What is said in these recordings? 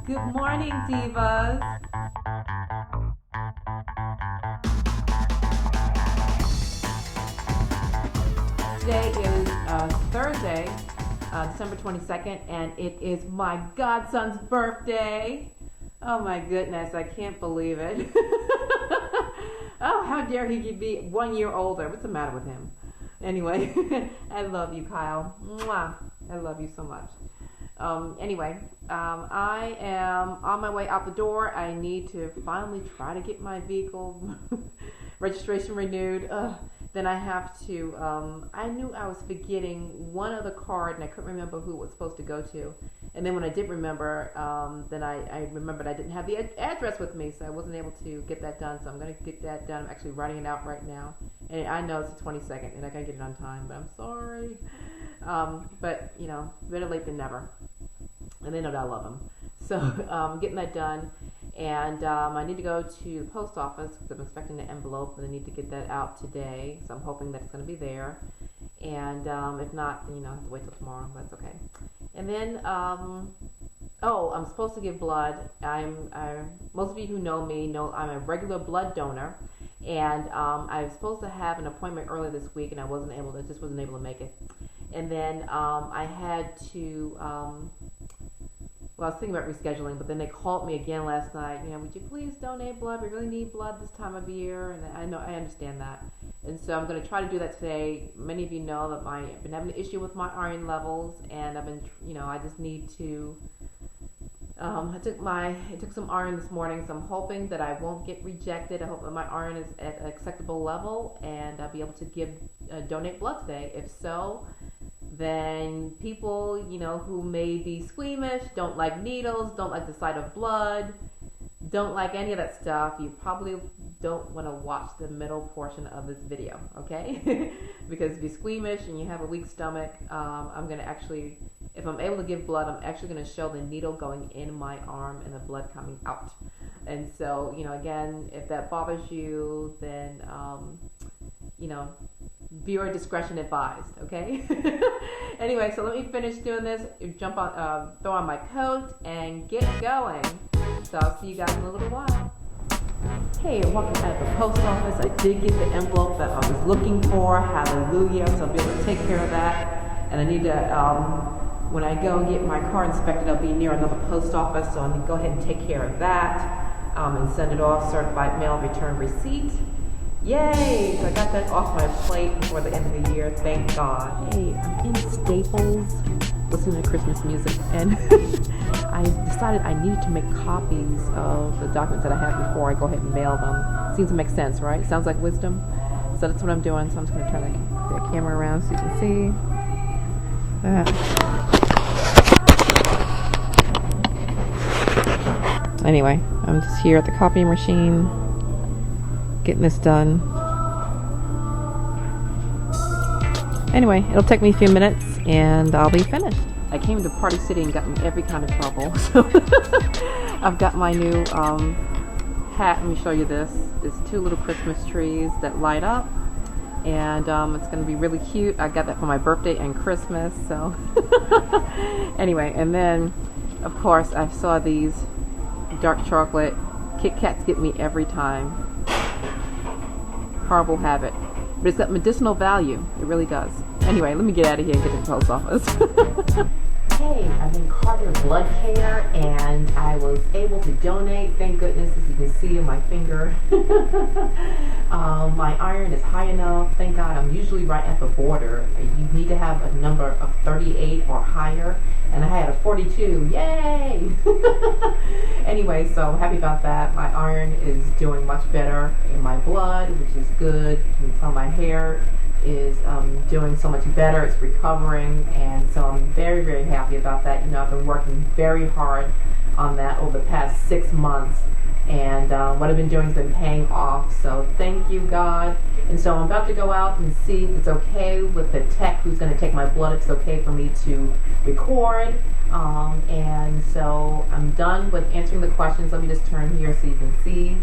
Good morning, divas. Today is Thursday, December 22nd, and it is my godson's birthday. Oh my goodness, I can't believe it. Oh, how dare he be 1 year older. What's the matter with him? Anyway, I love you, Kyle. Mwah. I love you so much. I am on my way out the door. I need to finally try to get my vehicle registration renewed. Then I have to, I knew I was forgetting one other card and I couldn't remember who it was supposed to go to. And then when I did remember, then I remembered I didn't have the address with me, so I wasn't able to get that done. So I'm going to get that done. I'm actually writing it out right now. And I know it's the 22nd and I got to get it on time, but I'm sorry. But, you know, better late than never. And they know that I love them. So getting that done. And I need to go to the post office because I'm expecting an envelope and I need to get that out today. So I'm hoping that it's going to be there. And if not, then, you know, I have to wait till tomorrow. That's okay. And then, I'm supposed to give blood. Most of you who know me know I'm a regular blood donor. And I was supposed to have an appointment earlier this week and I wasn't able to make it. And then I had to... I was thinking about rescheduling, but then they called me again last night. You know, would you please donate blood? We really need blood this time of year, and I understand that. And so I'm going to try to do that today. Many of you know that I've been having an issue with my iron levels, and I've been, I just need to. I took some iron this morning, so I'm hoping that I won't get rejected. I hope that my iron is at an acceptable level, and I'll be able to donate blood today. If so, then people, who may be squeamish, don't like needles, don't like the sight of blood, don't like any of that stuff, you probably don't want to watch the middle portion of this video, okay? Because if you're squeamish and you have a weak stomach, I'm going to actually, if I'm able to give blood, I'm actually going to show the needle going in my arm and the blood coming out. And so, again, if that bothers you, then, viewer discretion advised, okay? Anyway, so let me finish doing this, throw on my coat, and get going. So I'll see you guys in a little while. Hey, welcome at the post office. I did get the envelope that I was looking for. Hallelujah. So I'll be able to take care of that. And I need to, when I go get my car inspected, I'll be near another post office, so I need to go ahead and take care of that and send it off, certified mail return receipt. Yay! So I got that off my plate before the end of the year. Thank God. Hey, I'm in Staples listening to Christmas music, and I decided I needed to make copies of the documents that I have before I go ahead and mail them. Seems to make sense, right? Sounds like wisdom. So that's what I'm doing. So I'm just going to turn the camera around so you can see that. Anyway, I'm just here at the copying machine, getting this done. Anyway, it'll take me a few minutes and I'll be finished. I came to Party City and got in every kind of trouble. So I've got my new hat. Let me show you this. It's 2 little Christmas trees that light up, and it's going to be really cute. I got that for my birthday and Christmas. So anyway, and then of course I saw these dark chocolate Kit Kats. Get me every time. Horrible habit, but it's got medicinal value. It really does. Anyway, let me get out of here and get to the post office. Hey, I'm in Carter Blood Care, and I was able to donate. Thank goodness, as you can see in my finger. My iron is high enough. Thank God. I'm usually right at the border. You need to have a number of 38 or higher, and I had a 42. Yay! Anyway, so I'm happy about that. My iron is doing much better in my blood, which is good. You can tell my hair is doing so much better. It's recovering, and so I'm very, very happy about that. I've been working very hard on that over the past 6 months, and what I've been doing has been paying off. So thank you, God. And so I'm about to go out and see if it's okay with the tech who's going to take my blood. If it's okay for me to record. And so I'm done with answering the questions. Let me just turn here so you can see.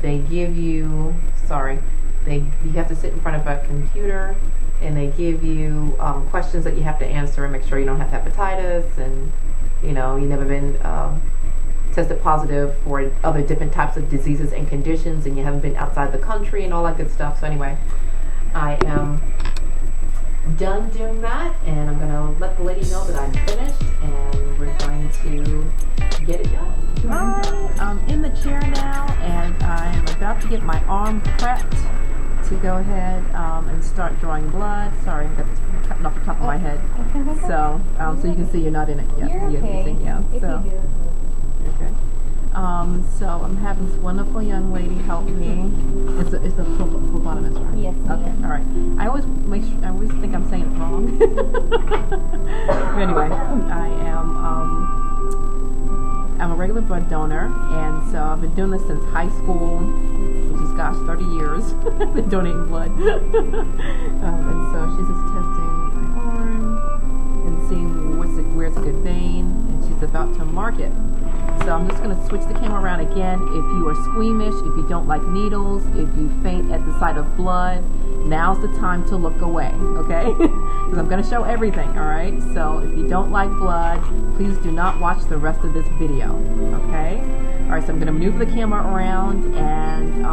They give you, you have to sit in front of a computer, and they give you questions that you have to answer and make sure you don't have hepatitis and you know, you've never been tested positive for other different types of diseases and conditions, and you haven't been outside the country and all that good stuff. So anyway, I am done doing that, and I'm going to let the lady know that I'm finished, and we're going to get it done. I'm in the chair now, and I'm about to get my arm prepped to go ahead and start drawing blood. Sorry, I got this cutting off the top of my head. So so you can see you're not in it yet. You're okay. Yeah, so. Okay. So I'm having this wonderful young lady help me. It's a phlebotomist, right? Yes. Okay. All right. I always think I'm saying it wrong. But anyway, I'm a regular blood donor, and so I've been doing this since high school, which is 30 years. I've been donating blood. And so she's just testing my arm and seeing where's a good vein, and she's about to mark it. So I'm just going to switch the camera around again. If you are squeamish, if you don't like needles, if you faint at the sight of blood, now's the time to look away, okay? Because I'm going to show everything, all right? So if you don't like blood, please do not watch the rest of this video, okay? All right, so I'm going to maneuver the camera around, and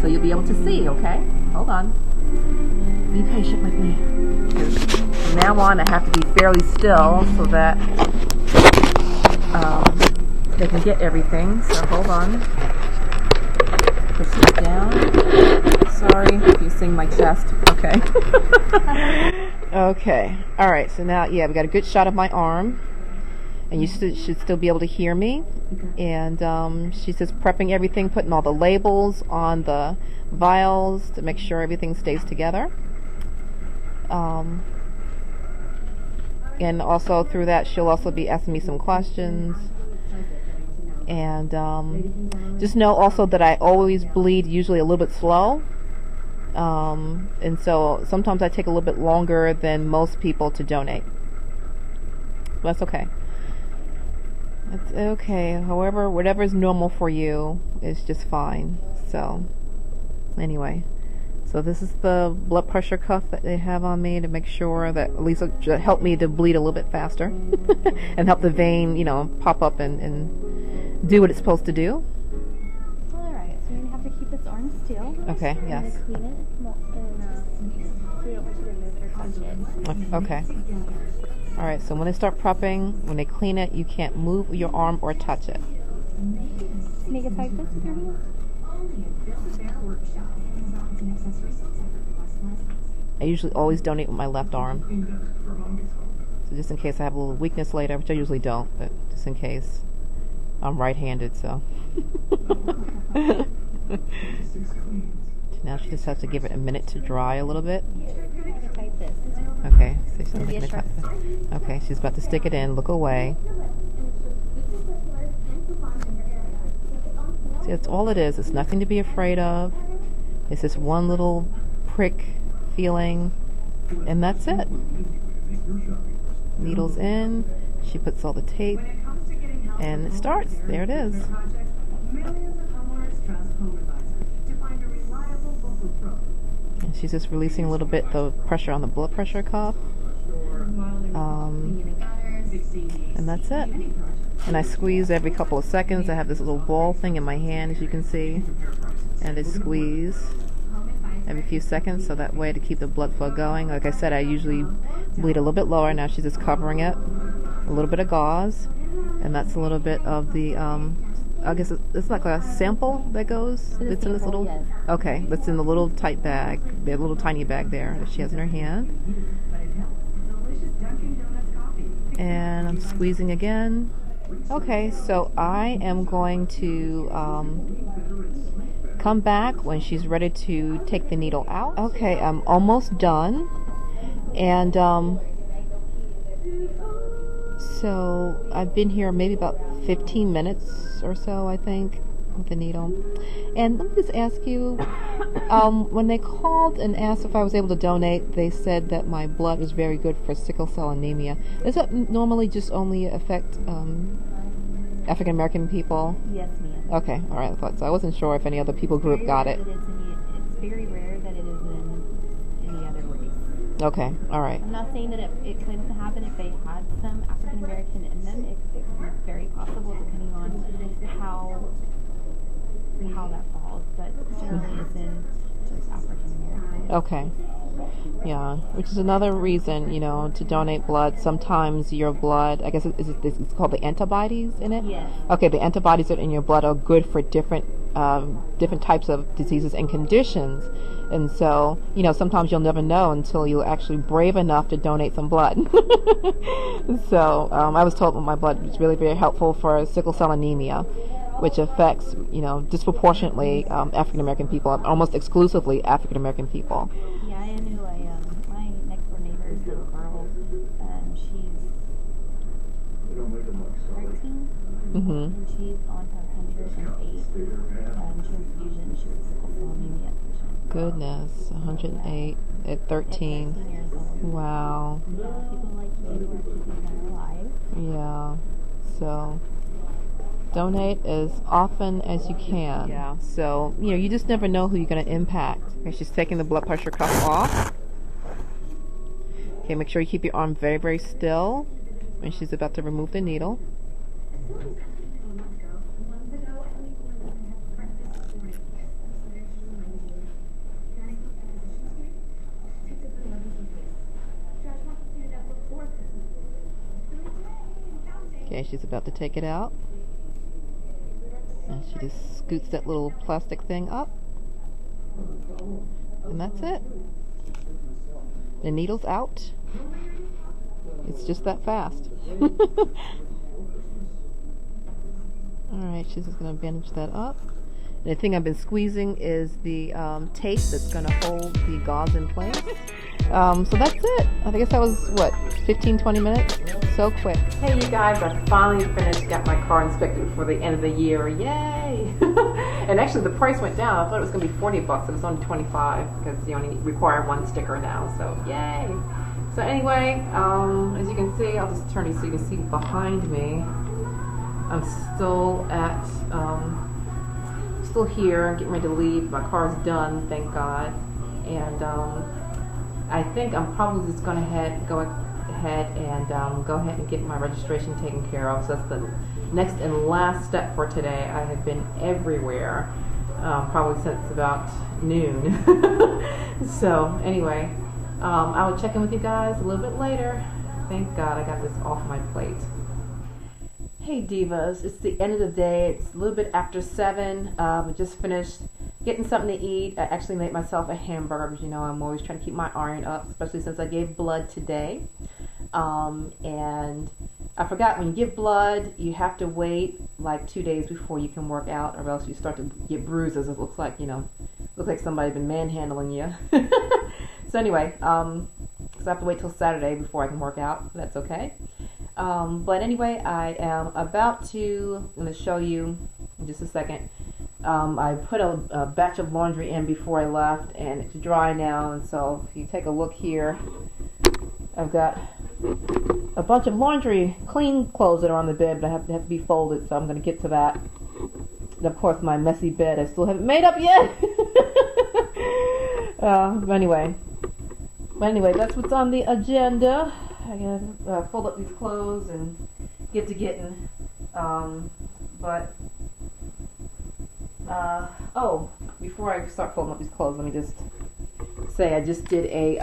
so you'll be able to see, okay? Hold on. Be patient with me. From now on, I have to be fairly still so that they can get everything. So hold on. Push this down. Sorry if you see my chest. Okay. Okay. All right. So now, yeah, we got a good shot of my arm, and you should still be able to hear me. And she's just prepping everything, putting all the labels on the vials to make sure everything stays together. And also through that, she'll also be asking me some questions. And just know also that I always bleed usually a little bit slow. And so sometimes I take a little bit longer than most people to donate. That's okay. It's okay. However, whatever is normal for you is just fine. So anyway. So this is the blood pressure cuff that they have on me to make sure that at least it'll help me to bleed a little bit faster and help the vein, you know, pop up and do what it's supposed to do. Alright, so you're going to have to keep this arm still. Okay, yes. We're going to clean it, and we don't want you to move it or touch it. Okay. Alright, so when they start prepping, when they clean it, you can't move your arm or touch it. Make it like this with your hands. I usually always donate with my left arm. So just in case I have a little weakness later, which I usually don't, but just in case. I'm right-handed, so. Now she just has to give it a minute to dry a little bit. Okay, so she's okay, she's about to stick it in. Look away. See, that's all it is. It's nothing to be afraid of. It's just one little prick feeling, and that's it. Needles in. She puts all the tape, and it starts. There it is. And she's just releasing a little bit the pressure on the blood pressure cuff. And that's it. And I squeeze every couple of seconds. I have this little ball thing in my hand, as you can see, and I squeeze every few seconds, so that way to keep the blood flow going. Like I said, I usually bleed a little bit lower. Now she's just covering it, a little bit of gauze, and that's a little bit of the I guess it's like a sample that goes. It's in this little, yes. Okay, that's in the little tight bag, the little tiny bag there that she has in her hand. And I'm squeezing again. Okay, so I am going to come back when she's ready to take the needle out. Okay, I'm almost done. And so I've been here maybe about 15 minutes or so, I think, with the needle. And let me just ask you, when they called and asked if I was able to donate, they said that my blood was very good for sickle cell anemia. Does that normally just only affect African American people? Yes, ma'am. Okay, all right, I thought so. I wasn't sure if any other people group got it. It's very rare that it is in any other race. Okay, all right. I'm not saying that it couldn't happen if they had some African American in them. It could be very possible depending on how that falls, but generally it's in just African American. Okay. Yeah, which is another reason, to donate blood. Sometimes your blood, I guess it's called the antibodies in it? Yes. Okay, the antibodies that are in your blood are good for different types of diseases and conditions. And so, sometimes you'll never know until you're actually brave enough to donate some blood. So, I was told that my blood was really very helpful for sickle cell anemia, which affects, disproportionately African American people, almost exclusively African American people. Yeah, I knew my next door neighbor's little girl, she's 13, and she's on her 108 transfusion. She was sickle cell anemia patient. Goodness, 108 at 13. At 13 years old. Wow. Yeah, people like you are keeping her alive. Yeah, so donate as often as you can. Yeah, so, you just never know who you're going to impact. Okay, she's taking the blood pressure cuff off. Okay, make sure you keep your arm very, very still when she's about to remove the needle. Okay, she's about to take it out. And she just scoots that little plastic thing up. And that's it. The needle's out. It's just that fast. Alright, she's just going to bandage that up. And the thing I've been squeezing is the tape that's going to hold the gauze in place. So that's it. I guess that was, 15-20 minutes? So quick. Hey you guys, I finally finished, got my car inspected for the end of the year. Yay! And actually the price went down. I thought it was going to be $40. It was only $25 because you only require one sticker now. So yay! So anyway, as you can see, I'll just turn you so you can see behind me. I'm still at, still here, getting ready to leave. My car's done, thank God. And I think I'm probably just going to go ahead and get my registration taken care of. So that's the next and last step for today. I have been everywhere, probably since about noon. So anyway, I will check in with you guys a little bit later. Thank God I got this off my plate. Hey divas, it's the end of the day. It's a little bit after 7. I just finished getting something to eat. I actually made myself a hamburger because I'm always trying to keep my iron up, especially since I gave blood today. And I forgot, when you give blood, you have to wait like 2 days before you can work out, or else you start to get bruises. It looks like, looks like somebody's been manhandling you. So anyway, so I have to wait till Saturday before I can work out. That's okay. But anyway, I am about to, I'm going to show you in just a second. I put a batch of laundry in before I left, and it's dry now. And so if you take a look here, I've got a bunch of laundry, clean clothes that are on the bed, but have to be folded. So I'm going to get to that. And of course, my messy bed I still haven't made up yet. But anyway, that's what's on the agenda. I gotta fold up these clothes and get to getting. Oh, before I start folding up these clothes, let me just say I just did a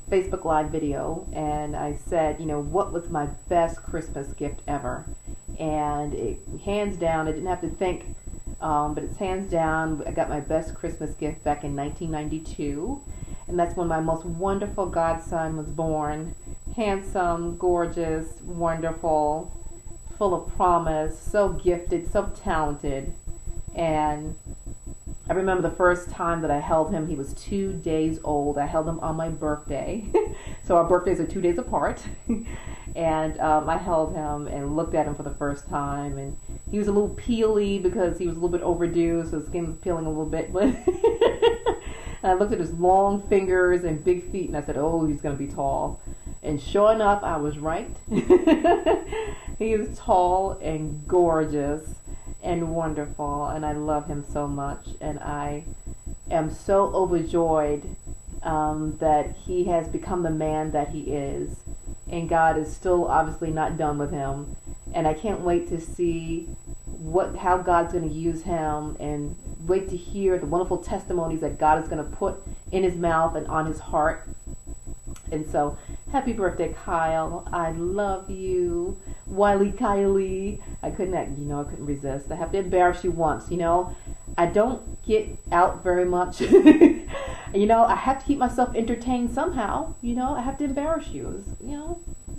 Facebook Live video, and I said, what was my best Christmas gift ever? And it, hands down, I didn't have to think, but it's hands down, I got my best Christmas gift back in 1992, and that's when my most wonderful godson was born. Handsome, gorgeous, wonderful, full of promise, so gifted, so talented. And I remember the first time that I held him, he was 2 days old. I held him on my birthday. So our birthdays are 2 days apart. And I held him and looked at him for the first time. And he was a little peely because he was a little bit overdue, so his skin was peeling a little bit. But and I looked at his long fingers and big feet, and I said, oh, he's going to be tall. And sure enough, I was right. He is tall and gorgeous and wonderful, and I love him so much, and I am so overjoyed that he has become the man that he is, and God is still obviously not done with him. And I can't wait to see how God's going to use him, and wait to hear the wonderful testimonies that God is going to put in his mouth and on his heart. And so, happy birthday, Kyle. I love you. Wiley Kylie. I couldn't resist. I have to embarrass you once, I don't get out very much. I have to keep myself entertained somehow. I have to embarrass you.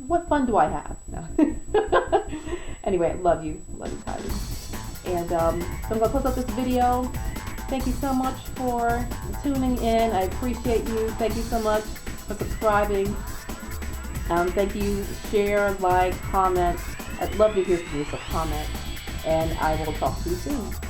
What fun do I have? No. Anyway, love you. Love you, Kylie. And so I'm going to close up this video. Thank you so much for tuning in. I appreciate you. Thank you so much for subscribing. Thank you. Share, like, comment. I'd love to hear from you, so comment. And I will talk to you soon.